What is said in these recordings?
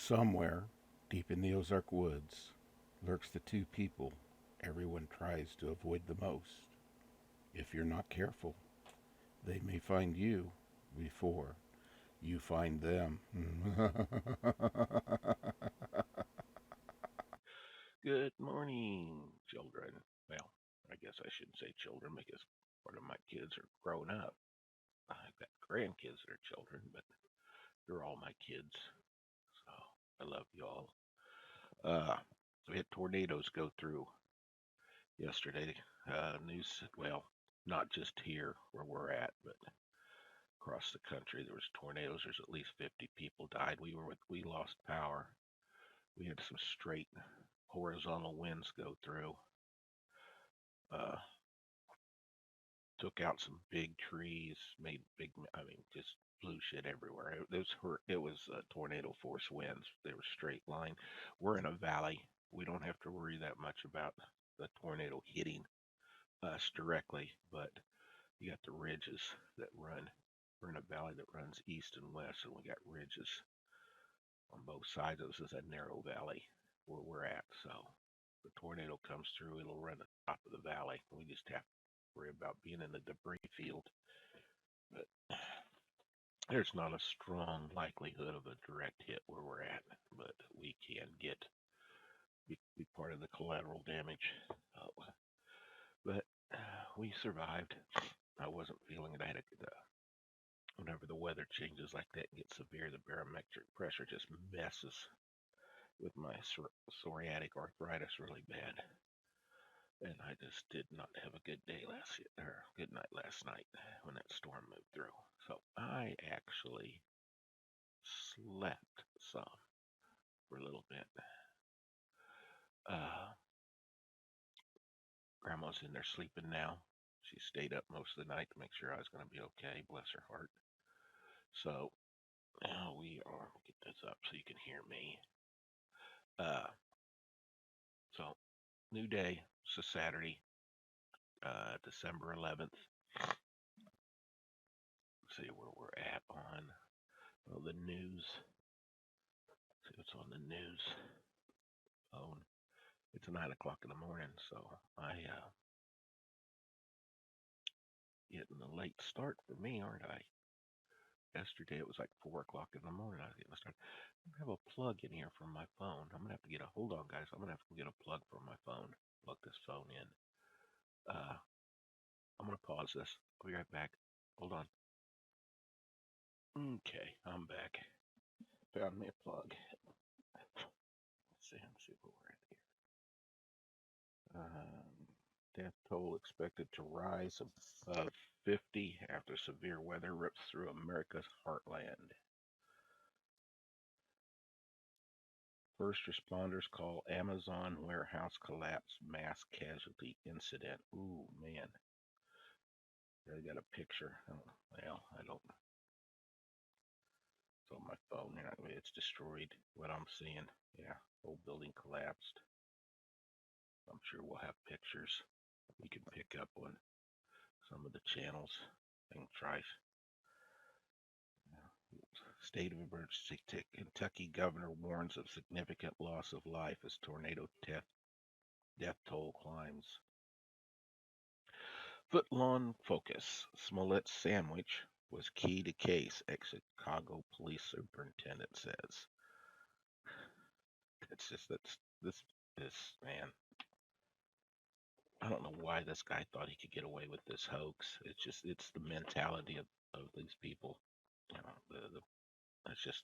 Somewhere, deep in the Ozark woods, lurks the two people everyone tries to avoid the most. If you're not careful, they may find you before you find them. Good morning, children. Well, I guess I shouldn't say children because part of my kids are grown up. I've got grandkids that are children, but they're all my kids. So I love you all. Uh, we had tornadoes go through yesterday. News, well, not just here where we're at, but across the country. There was tornadoes. There's at least 50 people died. We lost power. We had some straight horizontal winds go through. Uh, Took out some big trees, made big, I mean, just blew shit everywhere. It was tornado force winds. They were straight line. We're in a valley. We don't have to worry that much about the tornado hitting us directly, but you got the ridges that run. We're in a valley that runs east and west, and we got ridges on both sides of us. Is a narrow valley where we're at. So the tornado comes through, it'll run the top of the valley. We just have to worry about being in the debris field. But there's not a strong likelihood of a direct hit where we're at, but we can be part of the collateral damage. Uh, but we survived. I wasn't feeling it. I had whenever the weather changes like that and gets severe, the barometric pressure just messes with my psoriatic arthritis really bad. And I just did not have a good day good night last night when that storm moved through. So I actually slept some for a little bit. Uh, Grandma's in there sleeping now. She stayed up most of the night to make sure I was going to be okay. Bless her heart. So now we are. Get this up so you can hear me. Uh, so new day. It's a Saturday, December 11th. Let's see where we're at on the news. See what's on the news phone. It's 9 o'clock in the morning, so I getting a late start for me, aren't I? Yesterday it was like 4 o'clock in the morning. I was getting started. I don't have a plug in here from my phone. I'm gonna have to get a hold on, guys. I'm gonna have to get a plug from my phone. Plug this phone in. I'm gonna pause this. I'll be right back. Hold on. Okay, I'm back. Found me a plug. Let's see where we're at here. Death toll expected to rise above 50 after severe weather rips through America's heartland. First responders call Amazon warehouse collapse mass casualty incident. Ooh, man. I got a picture. Oh, well, I don't. It's on my phone. It's destroyed. What I'm seeing. Yeah, whole building collapsed. I'm sure we'll have pictures we can pick up on some of the channels and try. State of emergency. Kentucky governor warns of significant loss of life as tornado death toll climbs. Footlong focus. Smollett's sandwich was key to case, ex-Chicago police superintendent says. It's just this man. I don't know why this guy thought he could get away with this hoax. It's the mentality of these people. You know, it's just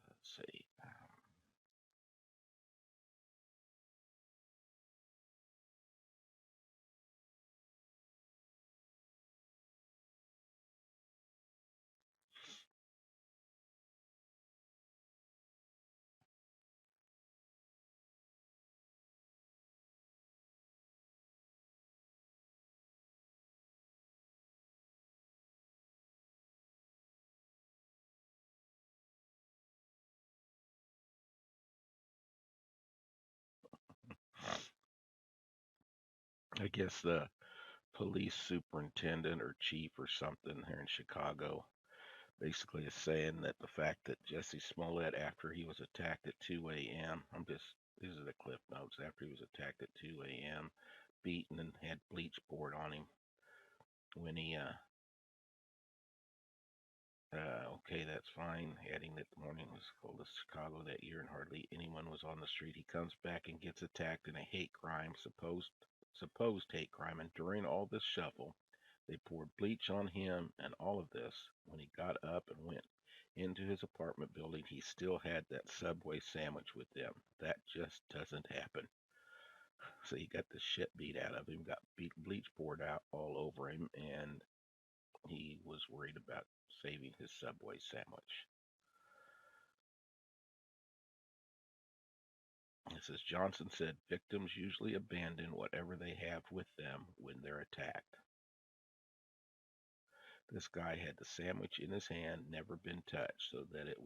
let's see. I guess the police superintendent or chief or something here in Chicago Basically, it's saying that the fact that Jesse Smollett, after he was attacked at 2 a.m., these are the clip notes, after he was attacked at 2 a.m., beaten and had bleach poured on him when he, okay, that's fine. Adding that the morning was cold as Chicago that year and hardly anyone was on the street. He comes back and gets attacked in a hate crime, supposed hate crime, and during all this shuffle, they poured bleach on him and all of this. When he got up and went into his apartment building, he still had that Subway sandwich with them. That just doesn't happen. So he got the shit beat out of him, got bleach poured out all over him, and he was worried about saving his Subway sandwich. It says Johnson said victims usually abandon whatever they have with them when they're attacked. This guy had the sandwich in his hand, never been touched, so that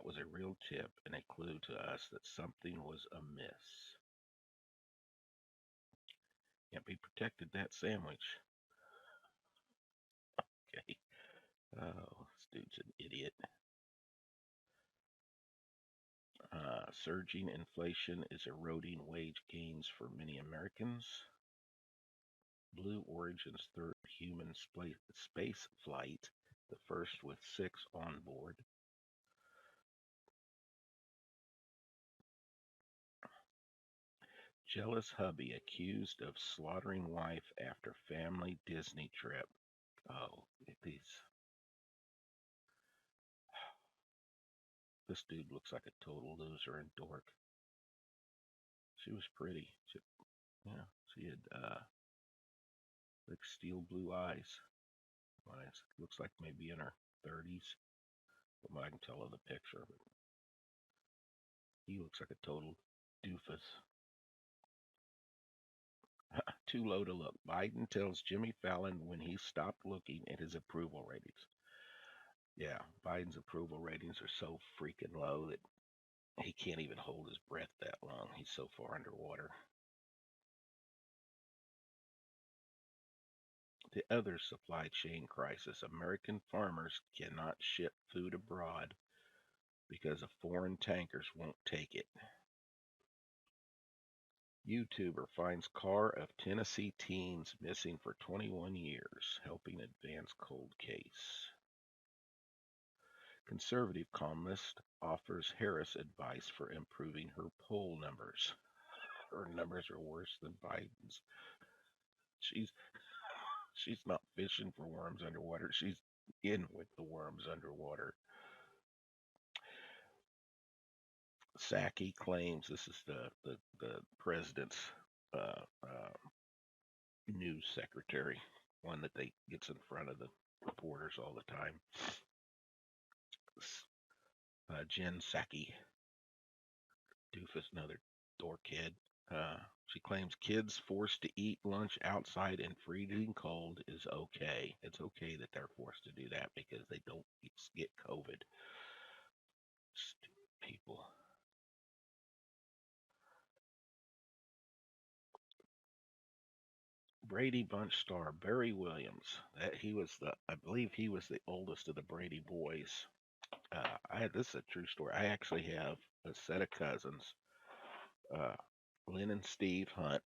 was a real tip and a clue to us that something was amiss. Yep, he protected that sandwich. Okay. Oh, this dude's an idiot. Surging inflation is eroding wage gains for many Americans. Blue Origin's third human space flight, the first with 6 on board. Jealous hubby accused of slaughtering wife after family Disney trip. Oh, this dude looks like a total loser and dork. She was pretty. She had like steel blue eyes. Looks like maybe in her 30s, from what I can tell of the picture. But he looks like a total doofus. Too low to look. Biden tells Jimmy Fallon when he stopped looking at his approval ratings. Yeah, Biden's approval ratings are so freaking low that he can't even hold his breath that long. He's so far underwater. The other supply chain crisis. American farmers cannot ship food abroad because of foreign tankers won't take it. YouTuber finds car of Tennessee teens missing for 21 years, helping advance cold case. Conservative columnist offers Harris advice for improving her poll numbers. Her numbers are worse than Biden's. She's not fishing for worms underwater. She's in with the worms underwater. Psaki claims, this is the president's uh, uh, news secretary, one that they gets in front of the reporters all the time. Jen Psaki, doofus, another dorkhead. She claims kids forced to eat lunch outside in freezing cold is okay. It's okay that they're forced to do that because they don't get COVID. Stupid people. Brady Bunch star Barry Williams. I believe he was the oldest of the Brady boys. This is a true story. I actually have a set of cousins, uh, Lynn and Steve Hunt,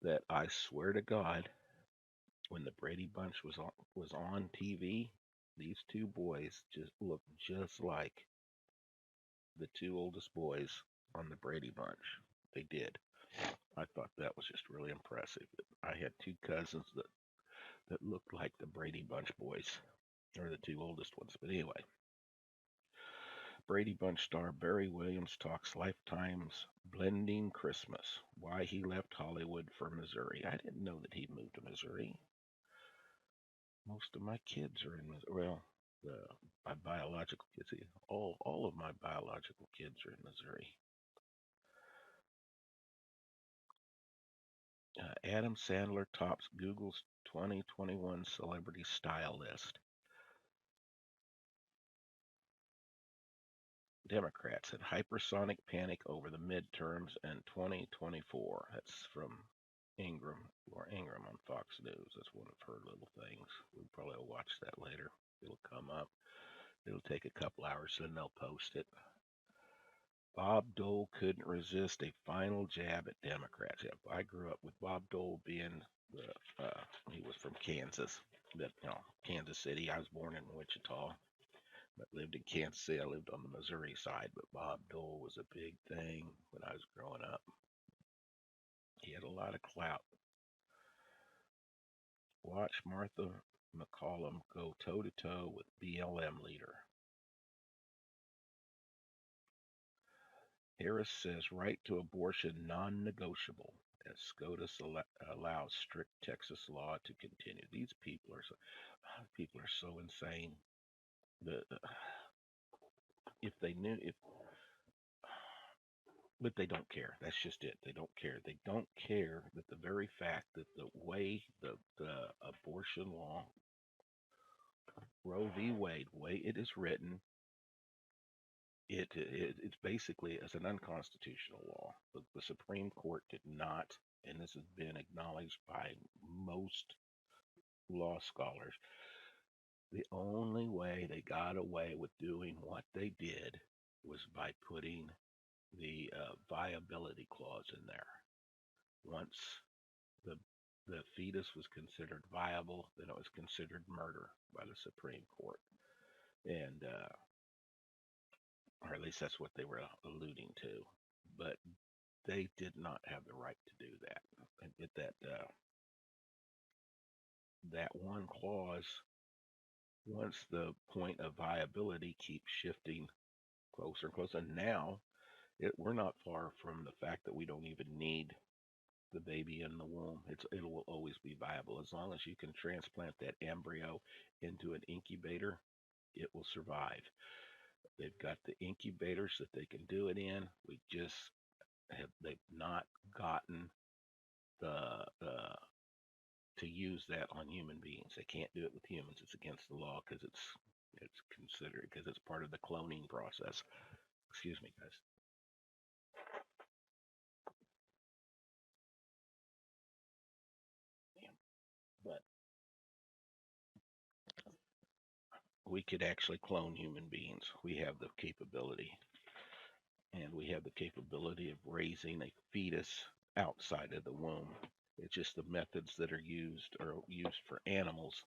that I swear to God, when the Brady Bunch was on TV, these two boys just looked just like the two oldest boys on the Brady Bunch. They did. I thought that was just really impressive. I had two cousins that looked like the Brady Bunch boys, or the two oldest ones. But anyway, Brady Bunch star Barry Williams talks Lifetime's Blending Christmas, why he left Hollywood for Missouri. I didn't know that he moved to Missouri. Most of my kids are in Missouri. Well, my biological kids, all of my biological kids are in Missouri. Adam Sandler tops Google's 2021 celebrity style list. Democrats in hypersonic panic over the midterms and 2024. That's from Laura Ingraham on Fox News. That's one of her little things. We'll probably watch that later. It'll come up. It'll take a couple hours, then they'll post it. Bob Dole couldn't resist a final jab at Democrats. Yeah, I grew up with Bob Dole being he was from Kansas, but Kansas City. I was born in Wichita, but lived in Kansas City. I lived on the Missouri side, but Bob Dole was a big thing when I was growing up. He had a lot of clout. Watch Martha McCallum go toe to toe with BLM leader. Harris says right to abortion non-negotiable as SCOTUS allows strict Texas law to continue. These people are so insane. The if they knew if but they don't care. That's just it. They don't care. They don't care that the very fact that the way the abortion law, Roe v. Wade, way it is written, it's basically as an unconstitutional law. The Supreme Court did not, and this has been acknowledged by most law scholars. The only way they got away with doing what they did was by putting the viability clause in there. Once the fetus was considered viable, then it was considered murder by the Supreme Court, and or at least that's what they were alluding to. But they did not have the right to do that. And get that one clause, once the point of viability keeps shifting closer and closer. And now we're not far from the fact that we don't even need the baby in the womb. It will always be viable as long as you can transplant that embryo into an incubator. It will survive. They've got the incubators that they can do it in. They've not gotten the to use that on human beings. They can't do it with humans. It's against the law because it's considered because it's part of the cloning process. Excuse me, guys. But we could actually clone human beings. We have the capability. And we have the capability of raising a fetus outside of the womb. It's just the methods that are used for animals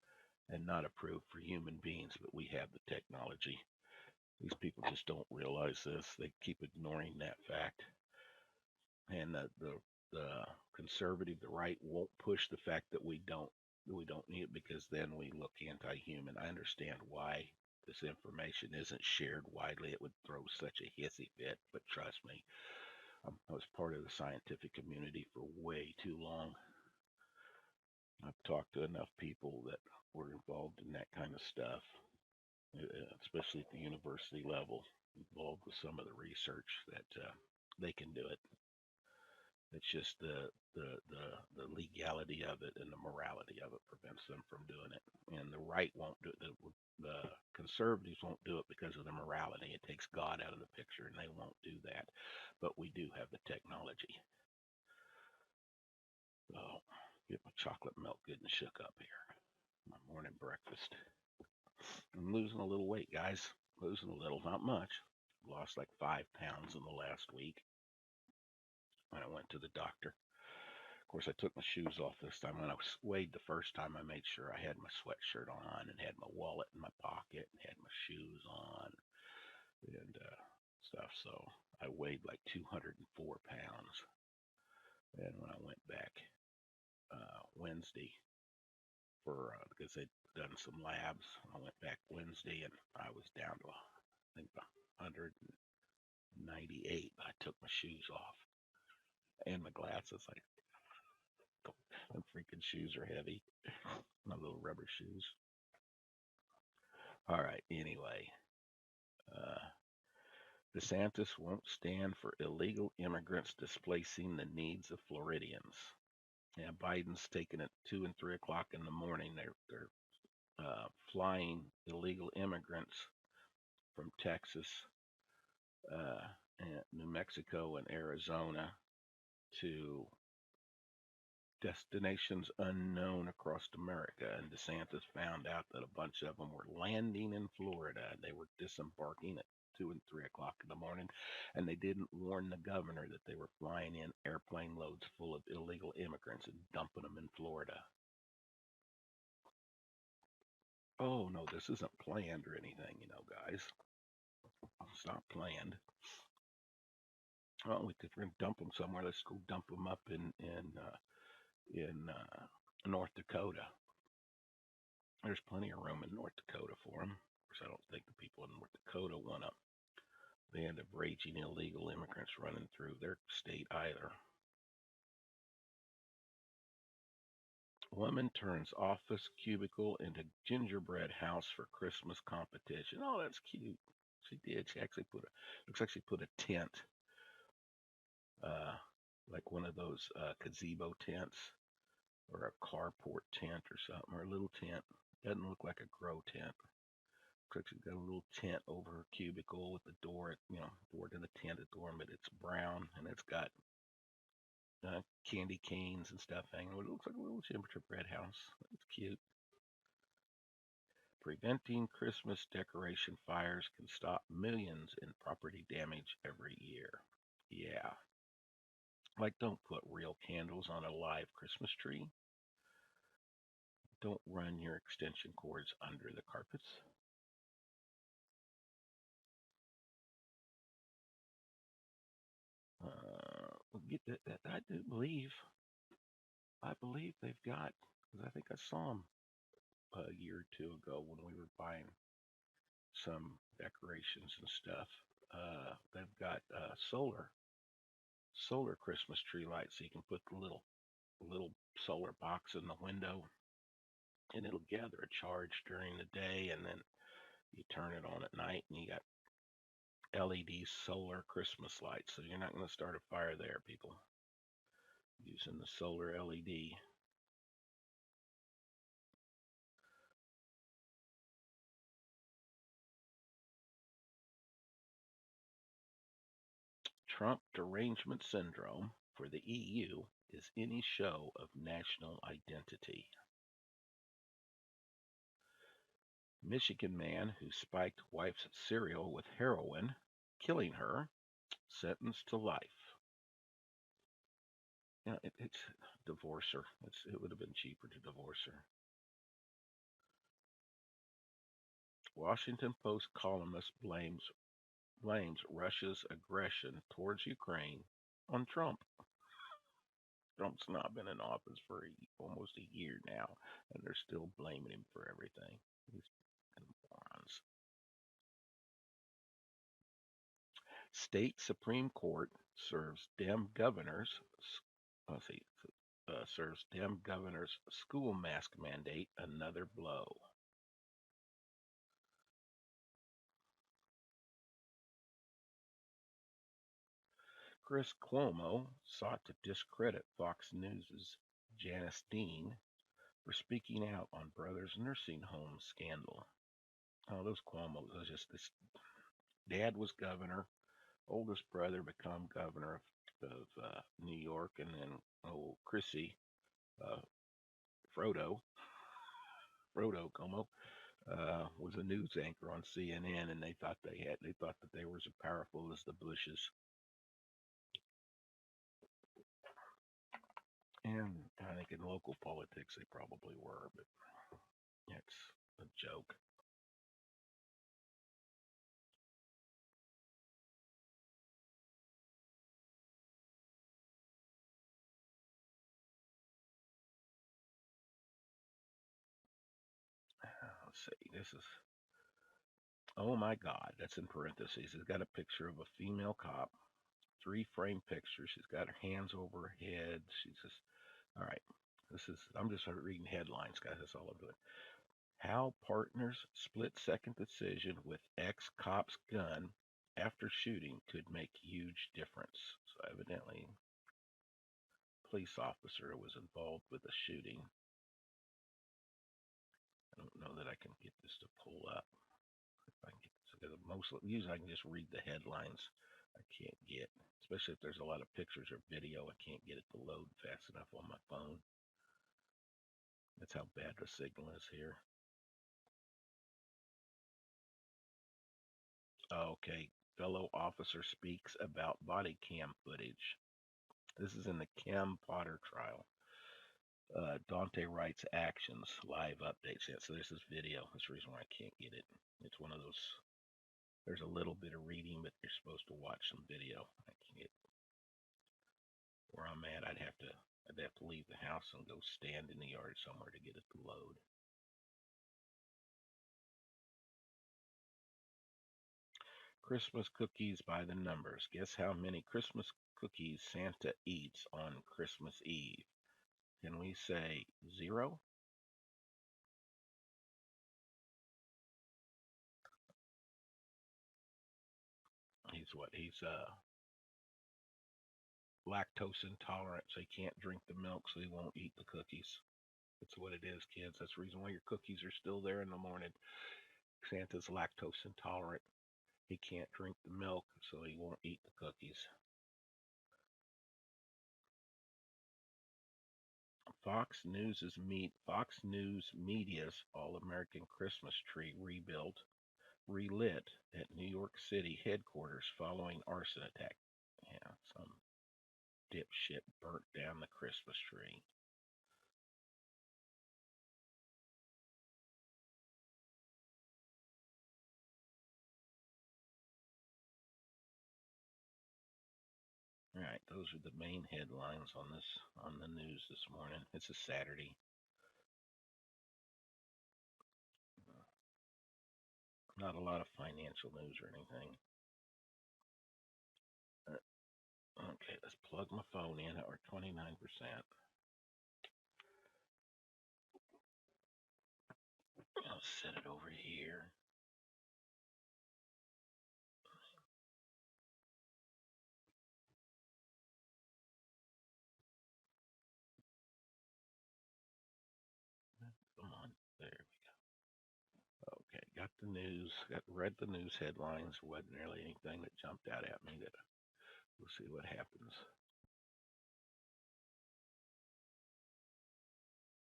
and not approved for human beings, but we have the technology. These people just don't realize this. They keep ignoring that fact. And the conservative, the right, won't push the fact that we don't need it because then we look anti-human. I understand why this information isn't shared widely. It would throw such a hissy fit, but trust me, I was part of the scientific community for way too long. I've talked to enough people that were involved in that kind of stuff, especially at the university level, involved with some of the research that they can do it. It's just the legality of it and the morality of it prevents them from doing it. And the right won't do it. The conservatives won't do it because of the morality. It takes God out of the picture, and they won't do that. But we do have the technology. So get my chocolate milk good and shook up here. My morning breakfast. I'm losing a little weight, guys. Losing a little, not much. Lost like 5 pounds in the last week. When I went to the doctor. Of course, I took my shoes off this time. When I weighed the first time, I made sure I had my sweatshirt on and had my wallet in my pocket and had my shoes on and stuff. So I weighed like 204 pounds. And when I went back Wednesday because they'd done some labs, I went back Wednesday and I was down to I think 198. I took my shoes off and my glasses. Them freaking shoes are heavy. My little rubber shoes. All right. Anyway, DeSantis won't stand for illegal immigrants displacing the needs of Floridians. Yeah, Biden's taking it 2 and 3 o'clock in the morning. They're flying illegal immigrants from Texas, and New Mexico, and Arizona to destinations unknown across America, and DeSantis found out that a bunch of them were landing in Florida. They were disembarking at 2 and 3 o'clock in the morning, and they didn't warn the governor that they were flying in airplane loads full of illegal immigrants and dumping them in Florida. Oh no, this isn't planned or anything, guys. It's not planned. Well, if we're gonna dump them somewhere, let's go dump them up in North Dakota. There's plenty of room in North Dakota for them. Of course, I don't think the people in North Dakota want to. They end up raging illegal immigrants running through their state either. Woman turns office cubicle into gingerbread house for Christmas competition. Oh, that's cute. She did. She actually looks like she put a tent, uh, like one of those gazebo tents or a carport tent or something, or a little tent. Doesn't look like a grow tent. Looks like she's got a little tent over her cubicle with the door, door to the tent at the door, but it's brown and it's got candy canes and stuff hanging. It looks like a little gingerbread house. It's cute. Preventing Christmas decoration fires can stop millions in property damage every year. Yeah. Like, don't put real candles on a live Christmas tree. Don't run your extension cords under the carpets. Get that I do believe. I believe they've got, because I think I saw them a year or two ago when we were buying some decorations and stuff. They've got solar Christmas tree lights, so you can put the little solar box in the window, and it'll gather a charge during the day, and then you turn it on at night, and you got LED solar Christmas lights. So you're not going to start a fire there, people, using the solar LED. Trump derangement syndrome for the EU is any show of national identity. Michigan man who spiked wife's cereal with heroin, killing her, sentenced to life. Yeah, it's divorce her. It would have been cheaper to divorce her. Washington Post columnist blames Russia's aggression towards Ukraine on Trump. Trump's not been in office for almost a year now, and they're still blaming him for everything. These morons. State Supreme Court serves Dem governors. Serves Dem governors school mask mandate another blow. Chris Cuomo sought to discredit Fox News' Janice Dean for speaking out on Brothers Nursing Home scandal. Oh, those Cuomos, was just this. Dad was governor, oldest brother become governor of New York, and then Chrissy, uh, Frodo Como, was a news anchor on CNN, and they thought that they were as powerful as the Bushes. And I think in local politics they probably were, but it's a joke. Let's see. This is, oh my God, that's in parentheses. It's got a picture of a female cop, 3 frame pictures. She's got her hands over her head. She's just, all right. I'm just reading headlines, guys. That's all I'm doing. How partners split second decision with ex cop's gun after shooting could make huge difference. So evidently, police officer was involved with the shooting. I don't know that I can get this to pull up. If I can get this, because usually I can just read the headlines. I can't get, especially if there's a lot of pictures or video. I can't get it to load fast enough on my phone. That's how bad the signal is here. Okay. Fellow officer speaks about body cam footage. This is in the Kim Potter trial. Dante writes actions, live updates. Yeah, so there's this video. That's the reason why I can't get it. It's one of those. There's a little bit of reading, but you're supposed to watch some video. I can't. Where I'm at, I'd have to leave the house and go stand in the yard somewhere to get it to load. Christmas cookies by the numbers. Guess how many Christmas cookies Santa eats on Christmas Eve? Can we say 0? He's what? He's lactose intolerant, so he can't drink the milk, so he won't eat the cookies. That's what it is, kids. That's the reason why your cookies are still there in the morning. Santa's lactose intolerant. He can't drink the milk, so he won't eat the cookies. Fox News Media's All-American Christmas tree relit at New York City headquarters following arson attack. Yeah, some dipshit burnt down the Christmas tree. All right, those are the main headlines on the news this morning. It's a Saturday. Not a lot of financial news or anything. Okay, let's plug my phone in at 29%. I'll set it over here. Come on, there we go. Okay, got the news. Read the news headlines. Wasn't really anything that jumped out at me. We'll see what happens.